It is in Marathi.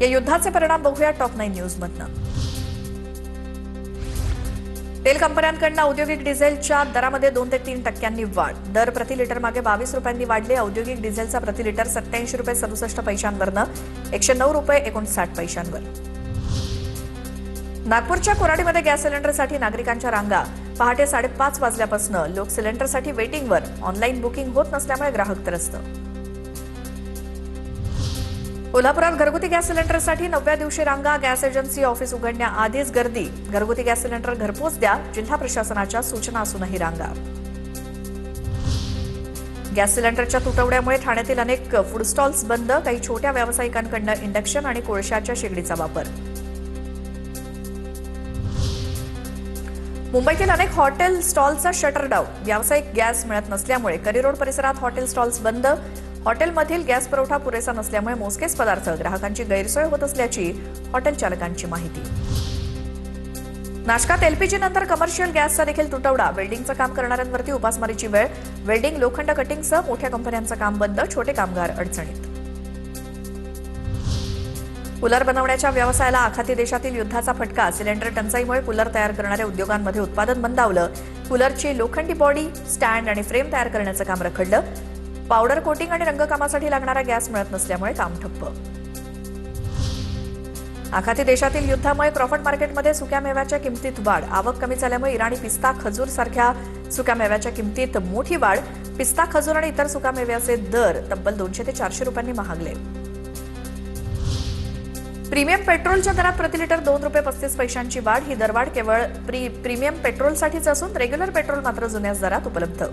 या युद्धाचे परिणाम बघूया टॉप 9 न्यूज मधनं। तेल कंपन्यांकडून औद्योगिक डिझेलच्या दरामध्ये 2 ते 3 टक्क्यांनी वाढ। दर प्रति लिटर मागे 22 रुपयांनी वाढले। औद्योगिक डिझेलचा प्रति लिटर 87 रुपये 67 पैशांवरनं 109 रुपये 59 पैशांवर। नागपूरच्या कोराडीमध्ये गॅस सिलेंडरसाठी नागरिकांच्या रांगा। पहाटे 5:30 वाजल्यापासून लोक सिलेंडरसाठी वेटिंगवर। ऑनलाईन बुकिंग होत नसल्यामुळे ग्राहक त्रस्त। कोल्हापुरात घरगुती गॅस सिलेंडरसाठी 9व्या दिवशी रांगा। गॅस एजन्सी ऑफिस उघडण्याआधीच गर्दी। घरगुती गॅस सिलेंडर घरपोच द्या, जिल्हा प्रशासनाच्या सूचना असूनही रांगा। गॅस सिलेंडरच्या तुटवड्यामुळे ठाण्यातील अनेक फूड स्टॉल्स बंद। काही छोट्या व्यावसायिकांकडून इंडक्शन आणि कोळशाच्या शेगडीचा वापर। मुंबईतील अनेक हॉटेल स्टॉल्सचा शटर डाऊन। व्यावसायिक गॅस मिळत नसल्यामुळे करी रोड परिसरात हॉटेल स्टॉल्स बंद। हॉटेलमधील गॅस पुरवठा पुरेसा नसल्यामुळे मोजकेच पदार्थ ग्राहकांची गैरसोय होत असल्याची हॉटेल चालकांची माहिती। नाशकात एलपीजी नंतर कमर्शियल गॅसचा देखील तुटवडा। वेल्डिंगचं काम करणाऱ्यांवरती उपासमारीची वेळ। वेल्डिंग, लोखंड कटिंगसह मोठ्या कंपन्यांचं काम बंद। छोटे कामगार अडचणीत। कूलर बनवण्याच्या व्यवसायाला आखाती देशातील युद्धाचा फटका। सिलेंडर टंचाईमुळे कूलर तयार करणाऱ्या उद्योगांमध्ये उत्पादन मंदावलं। कूलरची लोखंडी बॉडी, स्टँड आणि फ्रेम तयार करण्याचं काम रखडलं। पावडर कोटिंग आणि रंगकामासाठी लागणारा गॅस मिळत नसल्यामुळे काम ठप्प। आखाती देशातील युद्धामुळे क्रॉफर्ड मार्केटमध्ये सुक्या मेव्याच्या किमतीत वाढ। आवक कमी झाल्यामुळे इराणी पिस्ता, खजूर सारख्या सुक्या मेव्याच्या किमतीत मोठी वाढ। पिस्ता, खजूर आणि इतर सुक्या मेव्याचे दर तब्बल 200 ते 400 रुपयांनी महागले। प्रीमियम पेट्रोलच्या दरात प्रति लिटर 2 रुपये 35 पैशांची वाढ। ही दरवाढ केवळ प्रीमियम पेट्रोलसाठीच असून रेग्युलर पेट्रोल मात्र जुन्याच दरात उपलब्ध।